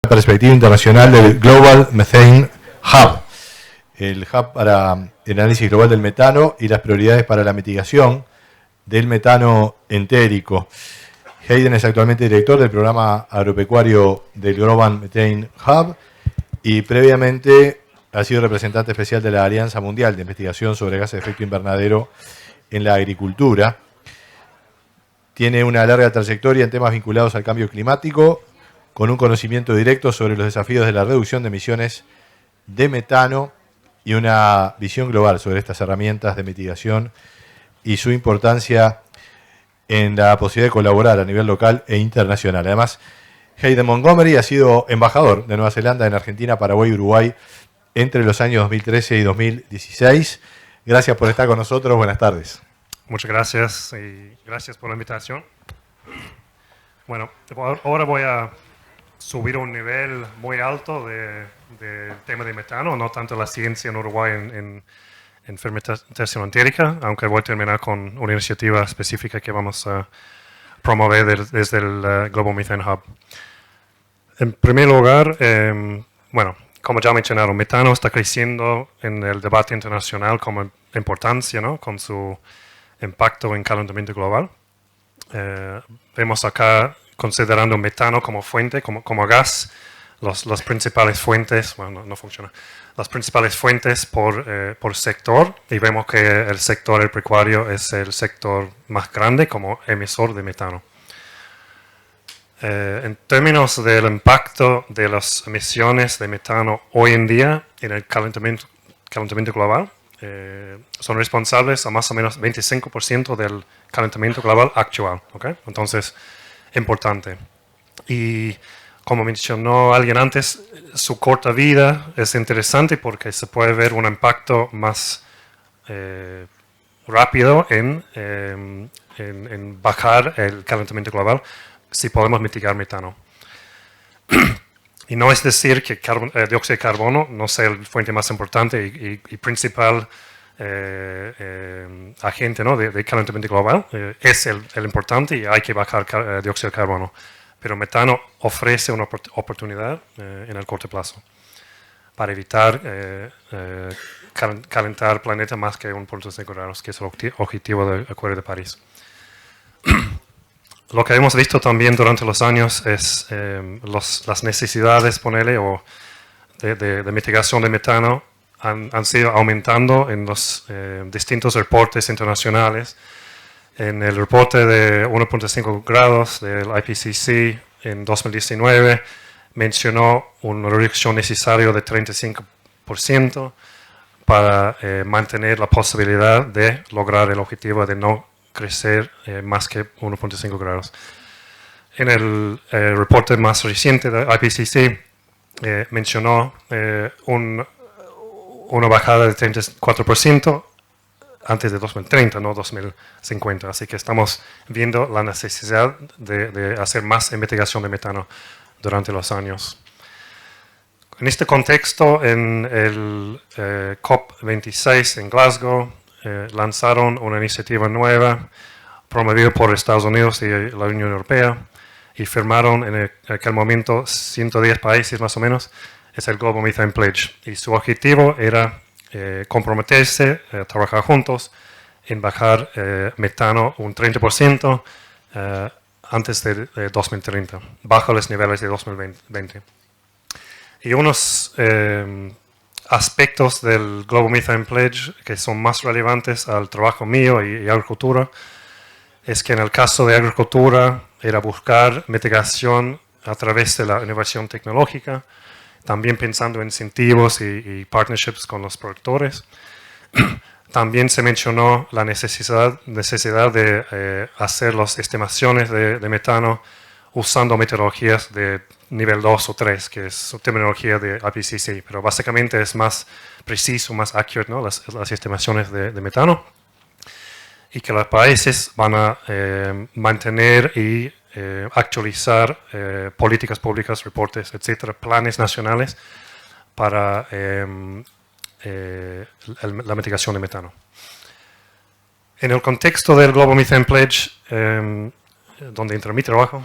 perspectiva internacional del Global Methane Hub, el hub para el análisis global del metano y las prioridades para la mitigación del metano entérico. Hayden es actualmente director del programa agropecuario del Global Methane Hub y previamente ha sido representante especial de la Alianza Mundial de Investigación sobre Gases de Efecto Invernadero en la Agricultura. Tiene una larga trayectoria en temas vinculados al cambio climático, con un conocimiento directo sobre los desafíos de la reducción de emisiones de metano y una visión global sobre estas herramientas de mitigación y su importancia en la posibilidad de colaborar a nivel local e internacional. Además, Hayden Montgomery ha sido embajador de Nueva Zelanda en Argentina, Paraguay y Uruguay entre los años 2013 y 2016. Gracias por estar con nosotros. Buenas tardes. Muchas gracias y gracias por la invitación. Bueno, ahora voy a subir a un nivel muy alto del tema de metano, no tanto la ciencia en Uruguay en fermentación entérica, aunque voy a terminar con una iniciativa específica que vamos a promover desde el Global Methane Hub. En primer lugar, bueno, como ya mencionaron, metano está creciendo en el debate internacional como importancia, ¿no?, con su impacto en calentamiento global. Vemos acá, considerando metano como fuente, como gas, las principales fuentes, bueno, no funciona, las principales fuentes por sector, y vemos que el sector agropecuario es el sector más grande como emisor de metano. En términos del impacto de las emisiones de metano hoy en día en el calentamiento global, son responsables a más o menos 25% del calentamiento global actual, ¿okay? Entonces, importante. Y como mencionó alguien antes, su corta vida es interesante porque se puede ver un impacto más rápido en bajar el calentamiento global si podemos mitigar metano. Y no es decir que dióxido de carbono no sea la fuente más importante y principal agente, ¿no?, de calentamiento global. Es el importante y hay que bajar dióxido de carbono. Pero metano ofrece una oportunidad en el corto plazo para evitar calentar el planeta más que 1.5 grados, que es el objetivo del Acuerdo de París. Lo que hemos visto también durante los años es las necesidades, de mitigación de metano han sido aumentando en los distintos reportes internacionales. En el reporte de 1.5 grados del IPCC en 2019 mencionó una reducción necesaria de 35% para mantener la posibilidad de lograr el objetivo de no crecer más que 1.5 grados. En el reporte más reciente de IPCC mencionó una bajada de 34% antes de 2030, no 2050. Así que estamos viendo la necesidad de hacer más investigación de metano durante los años. En este contexto, en el COP26 en Glasgow, lanzaron una iniciativa nueva promovida por Estados Unidos y la Unión Europea y firmaron en aquel momento 110 países más o menos, es el Global Methane Pledge. Y su objetivo era comprometerse a trabajar juntos en bajar metano un 30% antes de 2030, bajo los niveles de 2020. Y unos aspectos del Global Methane Pledge que son más relevantes al trabajo mío y agricultura es que en el caso de agricultura era buscar mitigación a través de la innovación tecnológica, también pensando en incentivos y partnerships con los productores. También se mencionó la necesidad de hacer las estimaciones de metano usando metodologías de nivel 2 o 3, que es su terminología de IPCC, pero básicamente es más preciso, más accurate, ¿no?, las estimaciones de metano, y que los países van a mantener y actualizar políticas públicas, reportes, etcétera, planes nacionales para la mitigación de metano. En el contexto del Global Methane Pledge, donde entra mi trabajo,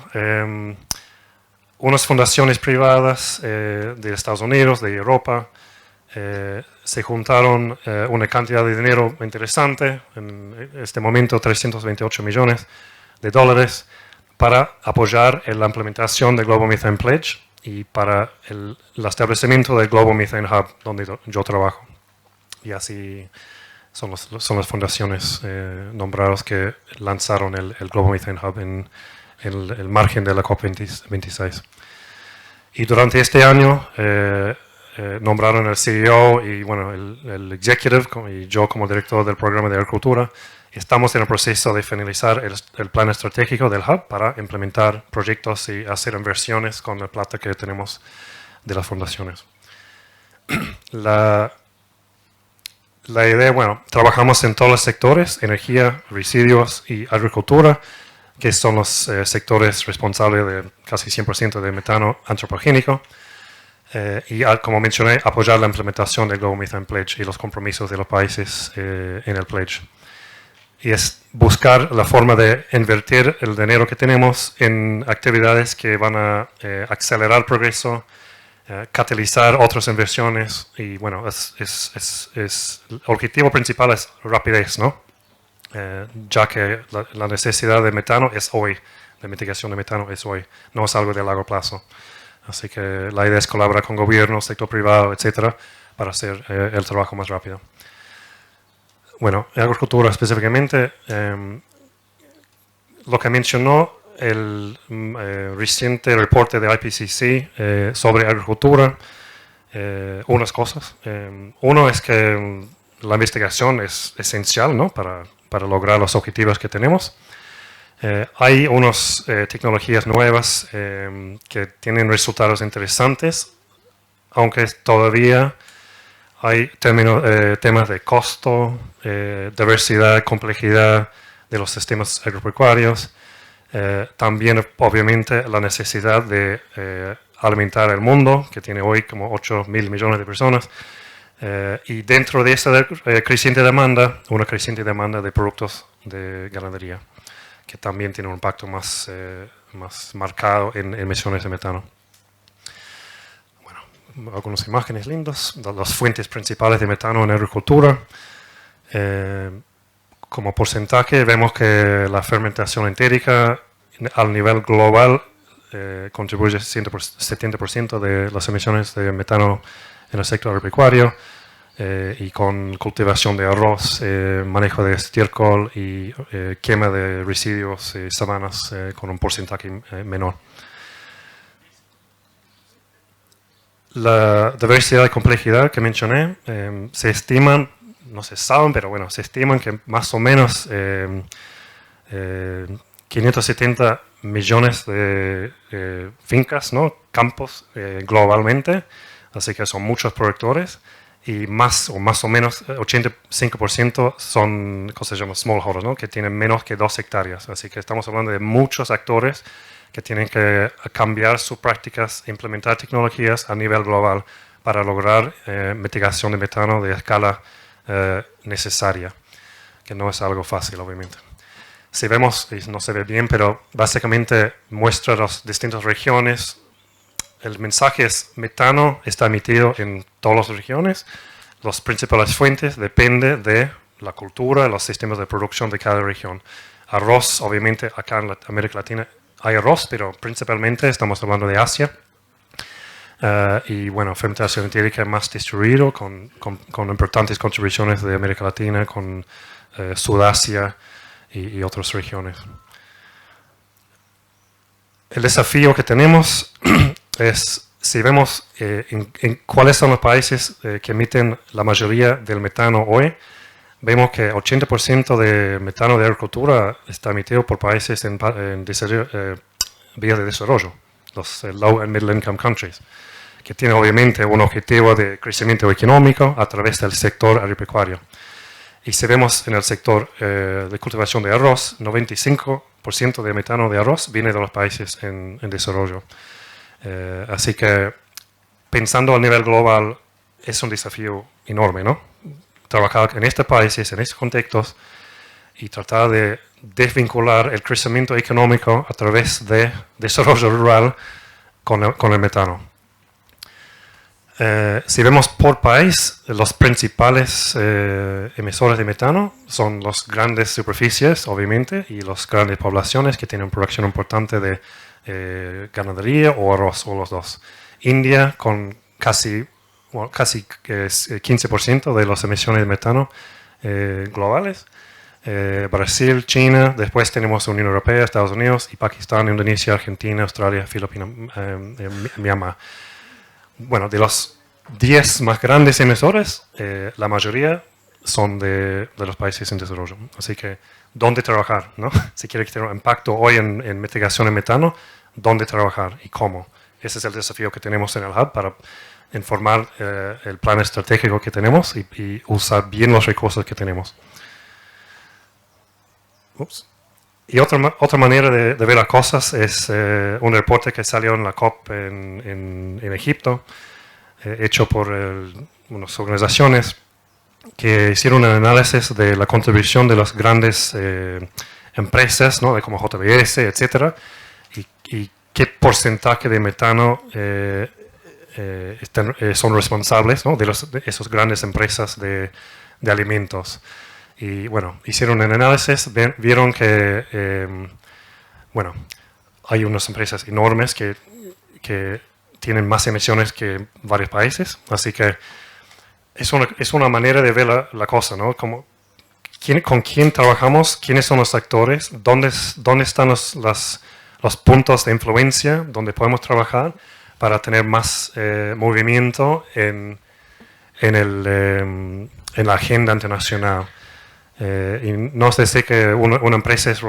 unas fundaciones privadas de Estados Unidos, de Europa, se juntaron una cantidad de dinero interesante, en este momento 328 millones de dólares, para apoyar la implementación del Global Methane Pledge y para el establecimiento del Global Methane Hub, donde yo trabajo. Y así son las fundaciones nombradas que lanzaron el Global Methane Hub en el margen de la COP26. Y durante este año nombraron el CEO y bueno, el executive y yo como director del programa de agricultura. Estamos en el proceso de finalizar el plan estratégico del Hub para implementar proyectos y hacer inversiones con la plata que tenemos de las fundaciones. La idea, bueno, trabajamos en todos los sectores, energía, residuos y agricultura, que son los sectores responsables de casi 100% de metano antropogénico. Y como mencioné, apoyar la implementación del Global Methane Pledge y los compromisos de los países en el Pledge. Y es buscar la forma de invertir el dinero que tenemos en actividades que van a acelerar el progreso, catalizar otras inversiones y bueno, el objetivo principal es rapidez, ¿no? Ya que la necesidad de metano es hoy, de mitigación de metano es hoy, no es algo de largo plazo. Así que la idea es colaborar con gobiernos, sector privado, etcétera, para hacer el trabajo más rápido. Bueno, en agricultura específicamente, lo que mencionó el reciente reporte de IPCC sobre agricultura, unas cosas. Uno es que la investigación es esencial, ¿no? para lograr los objetivos que tenemos. Hay unas tecnologías nuevas que tienen resultados interesantes, aunque todavía hay temas de costo, diversidad, complejidad de los sistemas agropecuarios. También, obviamente, la necesidad de alimentar el mundo, que tiene hoy como 8.000 millones de personas. Y dentro de esta creciente demanda, una creciente demanda de productos de ganadería, que también tiene un impacto más marcado en emisiones de metano. Algunas imágenes lindas, las fuentes principales de metano en agricultura. Como porcentaje vemos que la fermentación entérica al nivel global contribuye 70% de las emisiones de metano en el sector agropecuario y con cultivación de arroz, manejo de estiércol y quema de residuos y sabanas con un porcentaje menor. La diversidad y complejidad que mencioné se estiman, no se saben, pero bueno, se estiman que más o menos 570 millones de fincas, ¿no? Campos globalmente, así que son muchos productores y más o menos 85% son cosas llamadas smallholders, ¿no? Que tienen menos que 2 hectáreas, así que estamos hablando de muchos actores que tienen que cambiar sus prácticas, implementar tecnologías a nivel global para lograr mitigación de metano de escala necesaria, que no es algo fácil, obviamente. Si vemos, y no se ve bien, pero básicamente muestra las distintas regiones. El mensaje es: metano está emitido en todas las regiones. Las principales fuentes dependen de la cultura, los sistemas de producción de cada región. Arroz, obviamente, acá en América Latina hay arroz, pero principalmente estamos hablando de Asia. Y bueno, fermentación entérica más distribuido, con importantes contribuciones de América Latina, con Sudasia y otras regiones. El desafío que tenemos es, si vemos en cuáles son los países que emiten la mayoría del metano hoy, vemos que 80% de metano de agricultura está emitido por países en vías de desarrollo, los low and middle income countries, que tienen obviamente un objetivo de crecimiento económico a través del sector agropecuario. Y si vemos en el sector de cultivación de arroz, 95% de metano de arroz viene de los países en desarrollo. Así que pensando a nivel global es un desafío enorme, ¿no? Trabajar en estos países, en estos contextos y tratar de desvincular el crecimiento económico a través de desarrollo rural con el metano. Si vemos por país, los principales emisores de metano son las grandes superficies, obviamente, y las grandes poblaciones que tienen producción importante de ganadería o arroz, o los dos. India, con casi 15% de las emisiones de metano globales. Brasil, China, después tenemos Unión Europea, Estados Unidos, y Pakistán, Indonesia, Argentina, Australia, Filipinas, Myanmar. Bueno, de los 10 más grandes emisores, la mayoría son de los países en desarrollo. Así que, ¿dónde trabajar? ¿No? Si quiere tener un impacto hoy en mitigación de metano, ¿dónde trabajar y cómo? Ese es el desafío que tenemos en el Hub para informar el plan estratégico que tenemos y usar bien los recursos que tenemos. Ups. Y otra manera de ver las cosas es un reporte que salió en la COP en Egipto, hecho por unas organizaciones que hicieron un análisis de la contribución de las grandes empresas, ¿no? Como JBS, etcétera, y qué porcentaje de metano son responsables, ¿no? de esas grandes empresas de alimentos. Y bueno, hicieron un análisis, vieron que bueno, hay unas empresas enormes que tienen más emisiones que varios países, así que es una manera de ver la cosa, ¿no? Como, ¿con quién trabajamos? ¿Quiénes son los actores? ¿Dónde están los puntos de influencia donde podemos trabajar para tener más movimiento en la agenda internacional? Y no es decir que una empresa es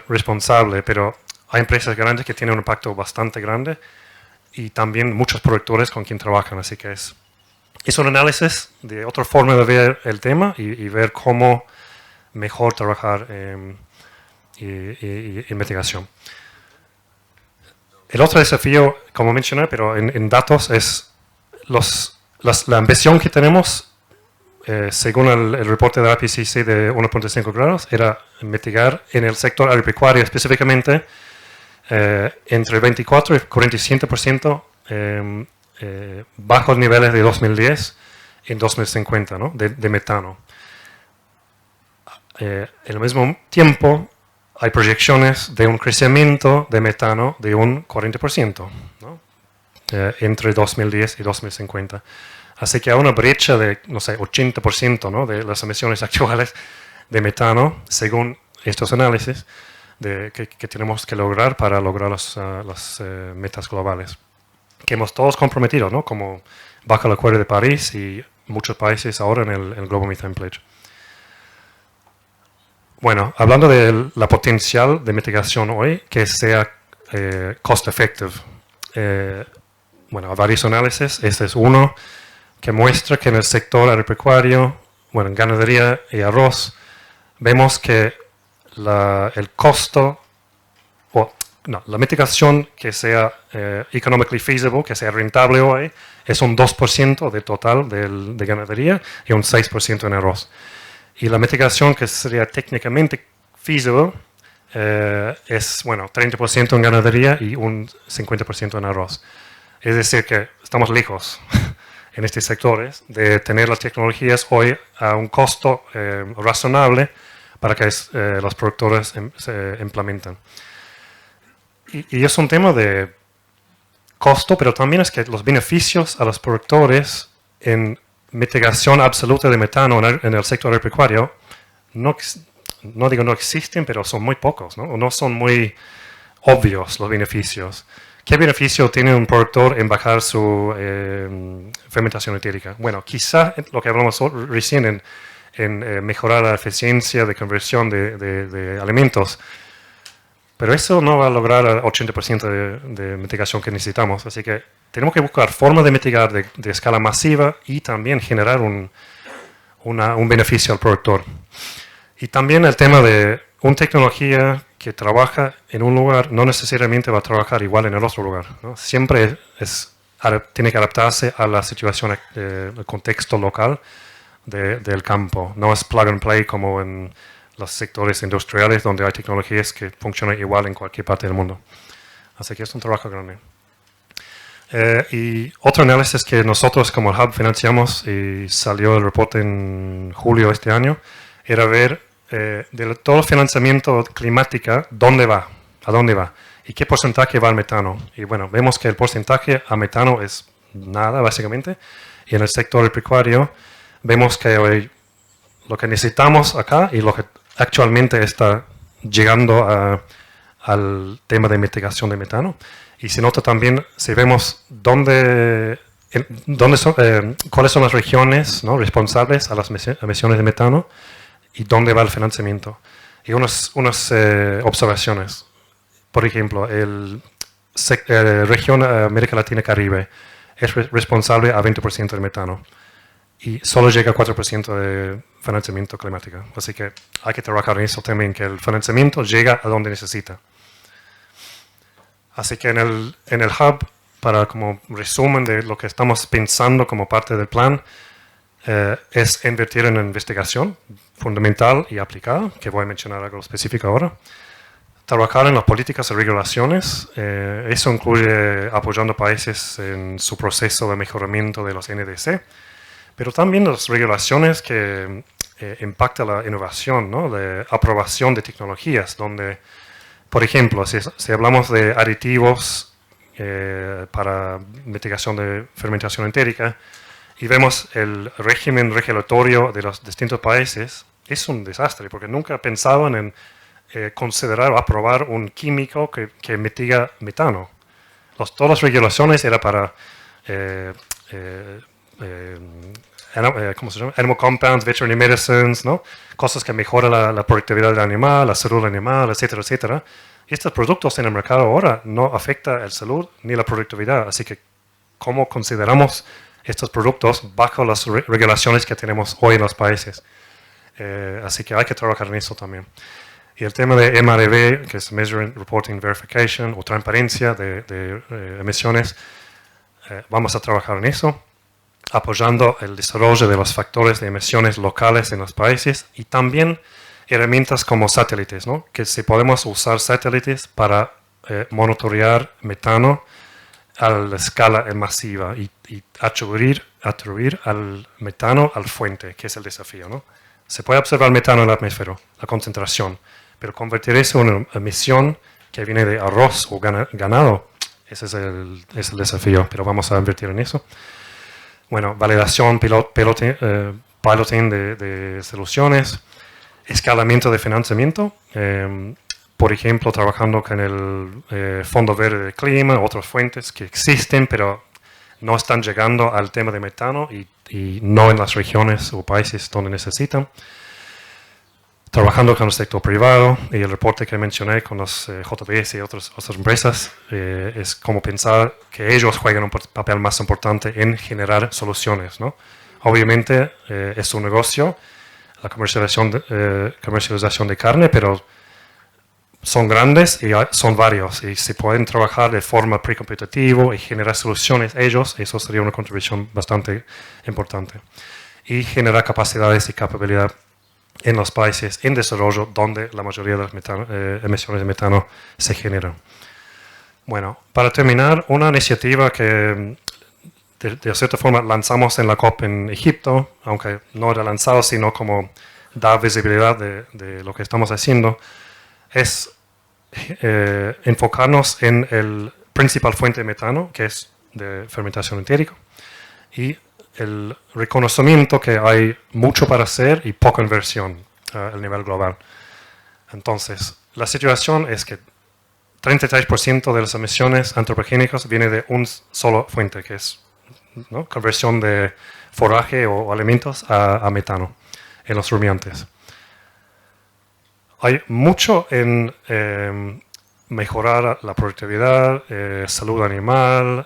responsable, pero hay empresas grandes que tienen un impacto bastante grande y también muchos productores con quien trabajan, así que es un análisis de otra forma de ver el tema y ver cómo mejor trabajar en investigación. El otro desafío, como mencioné, pero en datos, es la ambición que tenemos. Según el reporte de la IPCC de 1.5 grados, era mitigar en el sector agropecuario específicamente entre 24 y 47% bajos niveles de 2010 en 2050, ¿no? de metano. En el mismo tiempo, hay proyecciones de un crecimiento de metano de un 40%, ¿no? Entre 2010 y 2050. Así que hay una brecha de, no sé, 80%, ¿no? de las emisiones actuales de metano, según estos análisis, que tenemos que lograr para lograr las metas globales. Que hemos todos comprometido, ¿no? Como bajo el Acuerdo de París y muchos países ahora en el Global Methane Pledge. Bueno, hablando de la potencial de mitigación hoy, que sea cost effective. Bueno, hay varios análisis, este es uno que muestra que en el sector agropecuario, bueno, en ganadería y arroz, vemos que el costo, la mitigación que sea economically feasible, que sea rentable hoy, es un 2% del total de ganadería y un 6% en arroz. Y la mitigación que sería técnicamente feasible es, bueno, 30% en ganadería y un 50% en arroz. Es decir, que estamos lejos en estos sectores de tener las tecnologías hoy a un costo razonable para que los productores se implementen. Y es un tema de costo, pero también es que los beneficios a los productores en mitigación absoluta de metano en el sector agropecuario no digo no existen, pero son muy pocos, ¿no? No son muy obvios los beneficios. ¿Qué beneficio tiene un productor en bajar su fermentación etérica? Bueno, quizá lo que hablamos recién en mejorar la eficiencia de conversión de alimentos, pero eso no va a lograr el 80% de mitigación que necesitamos. Así que tenemos que buscar formas de mitigar de escala masiva y también generar un beneficio al productor. Y también el tema de una tecnología que trabaja en un lugar no necesariamente va a trabajar igual en el otro lugar, ¿no? Siempre tiene que adaptarse a la situación, el contexto local del campo. No es plug and play como en los sectores industriales donde hay tecnologías que funcionan igual en cualquier parte del mundo. Así que es un trabajo grande. Y otro análisis que nosotros como el Hub financiamos y salió el reporte en julio de este año, era ver de todo el financiamiento climático, ¿dónde va? ¿A dónde va? ¿Y qué porcentaje va al metano? Y bueno, vemos que el porcentaje a metano es nada, básicamente. Y en el sector pecuario vemos que lo que necesitamos acá y lo que actualmente está llegando al tema de mitigación de metano. Y se nota también, si vemos cuáles son las regiones, ¿no?, responsables a las emisiones de metano y dónde va el financiamiento. Y unas observaciones. Por ejemplo, la región América Latina-Caribe es responsable a 20% del metano y solo llega a 4% de financiamiento climático. Así que hay que trabajar en eso también, que el financiamiento llega a donde necesita. Así que en el Hub, para como resumen de lo que estamos pensando como parte del plan, es invertir en investigación fundamental y aplicada, que voy a mencionar algo específico ahora. Trabajar en las políticas y regulaciones, eso incluye apoyando países en su proceso de mejoramiento de los NDC, pero también las regulaciones que impactan la innovación, ¿no?, de aprobación de tecnologías, donde, por ejemplo, si hablamos de aditivos para mitigación de fermentación entérica y vemos el régimen regulatorio de los distintos países, es un desastre, porque nunca pensaban en considerar o aprobar un químico que mitiga metano. Todas las regulaciones eran para ¿cómo se llama? Animal compounds, veterinary medicines, ¿no?, cosas que mejoran la productividad del animal, la salud del animal, etcétera, etcétera. Estos productos en el mercado ahora no afectan la salud ni la productividad, así que ¿cómo consideramos estos productos bajo las regulaciones que tenemos hoy en los países? Así que hay que trabajar en eso también. Y el tema de MRV, que es Measuring, Reporting, Verification, o transparencia de emisiones, vamos a trabajar en eso, apoyando el desarrollo de los factores de emisiones locales en los países y también herramientas como satélites, ¿no?, que si podemos usar satélites para monitorear metano a la escala masiva y atribuir al metano al fuente, que es el desafío, ¿no? Se puede observar metano en el atmósfera, la concentración, pero convertir eso en una emisión que viene de arroz o ganado, ese es el desafío, pero vamos a invertir en eso. Bueno, validación, piloting de soluciones, escalamiento de financiamiento, por ejemplo, trabajando con el Fondo Verde del Clima, otras fuentes que existen, pero no están llegando al tema de metano y no en las regiones o países donde necesitan. Trabajando con el sector privado y el reporte que mencioné con los JBS y otras empresas es como pensar que ellos juegan un papel más importante en generar soluciones, ¿no? Obviamente es un negocio, la comercialización de carne, pero son grandes y son varios y se pueden trabajar de forma precompetitiva y generar soluciones ellos, eso sería una contribución bastante importante. Y generar capacidades y capacidad en los países en desarrollo donde la mayoría de las emisiones de metano se generan. Bueno, para terminar, una iniciativa que de cierta forma lanzamos en la COP en Egipto, aunque no era lanzado, sino como dar visibilidad de lo que estamos haciendo, es enfocarnos en el principal fuente de metano, que es de fermentación entérica, y el reconocimiento que hay mucho para hacer y poca inversión a nivel global. Entonces, la situación es que 33% de las emisiones antropogénicas viene de un solo fuente, que es, ¿no?, conversión de forraje o alimentos a metano en los rumiantes. Hay mucho en mejorar la productividad, salud animal,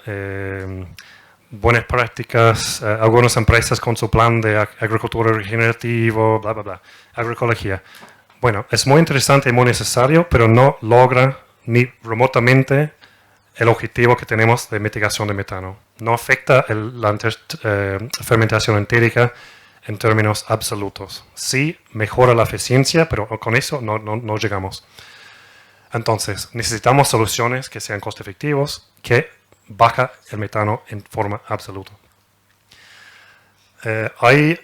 buenas prácticas, algunas empresas con su plan de agricultura regenerativa, bla, bla, bla, agroecología. Bueno, es muy interesante y muy necesario, pero no logra ni remotamente el objetivo que tenemos de mitigación de metano. No afecta la fermentación entérica en términos absolutos. Sí mejora la eficiencia, pero con eso no llegamos. Entonces, necesitamos soluciones que sean costo efectivos, que baja el metano en forma absoluta. Hay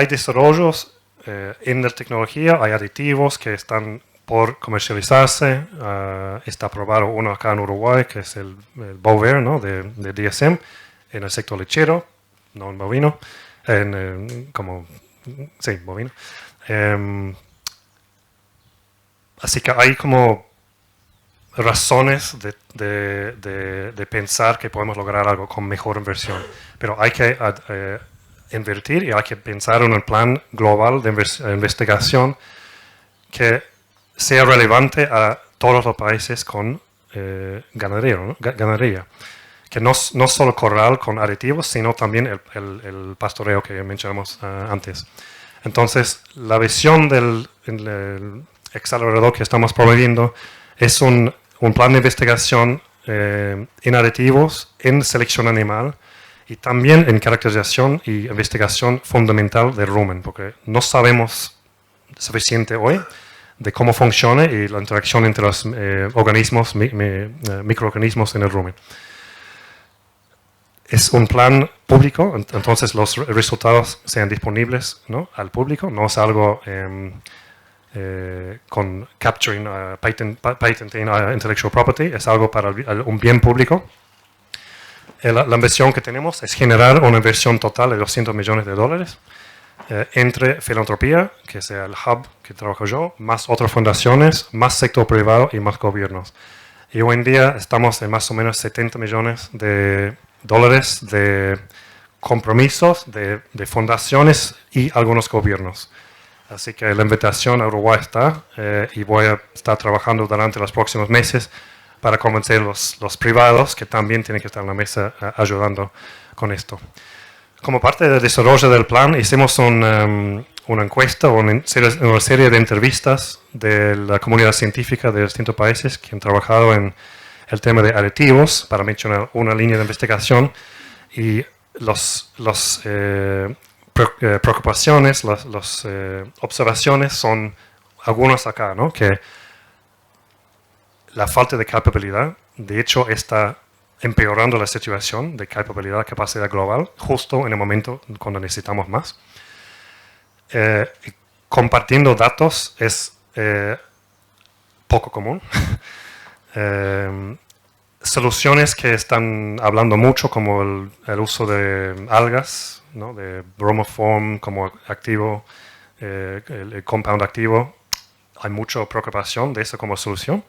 desarrollos en la tecnología, hay aditivos que están por comercializarse. Está aprobado uno acá en Uruguay, que es el Bovaer, ¿no? de DSM, en el sector lechero, no en bovino, sí, bovino. Así que hay como razones de pensar que podemos lograr algo con mejor inversión, pero hay que invertir y hay que pensar en un plan global de investigación que sea relevante a todos los países con ganadería, ¿no? Que no solo corral con aditivos, sino también el pastoreo que mencionamos antes. Entonces, la visión del acelerador que estamos promoviendo es un plan de investigación en aditivos, en selección animal y también en caracterización y investigación fundamental del rumen, porque no sabemos suficiente hoy de cómo funciona y la interacción entre los organismos, microorganismos en el rumen. Es un plan público, entonces los resultados sean disponibles, ¿no?, al público, no es algo con capturing, patenting intellectual property, es algo para un bien público. La inversión que tenemos es generar una inversión total de $200 millones entre filantropía, que sea el hub que trabajo yo, más otras fundaciones, más sector privado y más gobiernos. Y hoy en día estamos en más o menos $70 millones de compromisos de fundaciones y algunos gobiernos. Así que la invitación a Uruguay está y voy a estar trabajando durante los próximos meses para convencer a los privados que también tienen que estar en la mesa ayudando con esto. Como parte del desarrollo del plan, hicimos una encuesta o una serie de entrevistas de la comunidad científica de distintos países que han trabajado en el tema de aditivos, para mencionar una línea de investigación, y las preocupaciones, las observaciones son algunos acá, ¿no? Que la falta de capacidad, de hecho, está empeorando la situación de capacidad global, justo en el momento cuando necesitamos más. Compartiendo datos es poco común. Soluciones que están hablando mucho, como el uso de algas, ¿no?, de bromoform como activo, el compound activo, hay mucha preocupación de eso como solución.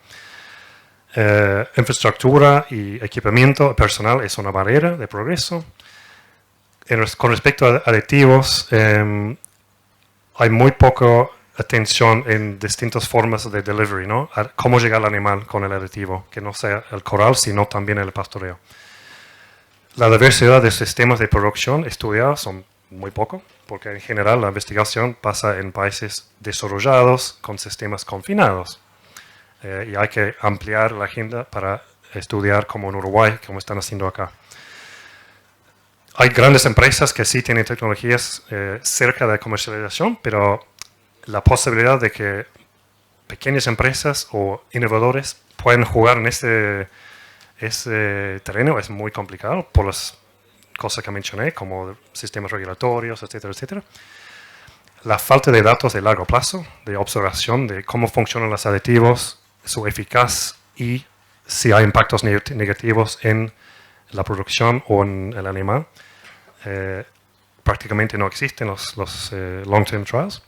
Infraestructura y equipamiento personal es una barrera de progreso. Con respecto a aditivos, hay muy poca atención en distintas formas de delivery, ¿no? A cómo llegar al animal con el aditivo, que no sea el corral, sino también el pastoreo. La diversidad de sistemas de producción estudiados son muy poco, porque en general la investigación pasa en países desarrollados con sistemas confinados. Y hay que ampliar la agenda para estudiar como en Uruguay, como están haciendo acá. Hay grandes empresas que sí tienen tecnologías cerca de comercialización, pero la posibilidad de que pequeñas empresas o innovadores puedan jugar en ese terreno es muy complicado por las cosas que mencioné, como sistemas regulatorios, etcétera, etcétera. La falta de datos de largo plazo, de observación de cómo funcionan los aditivos, su eficacia y si hay impactos negativos en la producción o en el animal. Prácticamente no existen los long-term trials.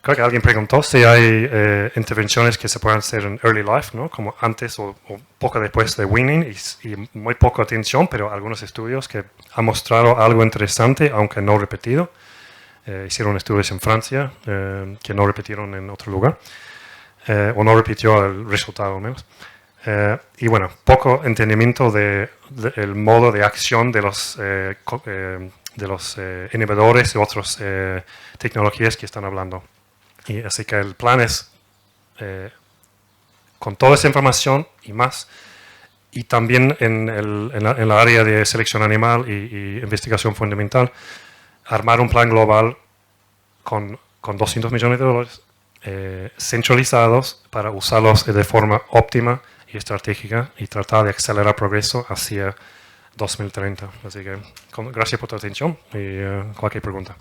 Creo que alguien preguntó si hay intervenciones que se pueden hacer en early life, ¿no?, como antes o poco después de weaning, y muy poca atención, pero algunos estudios que han mostrado algo interesante, aunque no repetido. Hicieron estudios en Francia que no repitieron en otro lugar, o no repitió el resultado al menos. Y bueno, poco entendimiento del modo de acción de los inhibidores y otras tecnologías que están hablando. Y así que el plan es, con toda esa información y más, y también en la área de selección animal y investigación fundamental, armar un plan global con $200 millones centralizados para usarlos de forma óptima y estratégica y tratar de acelerar progreso hacia 2030. Así que gracias por tu atención y cualquier pregunta.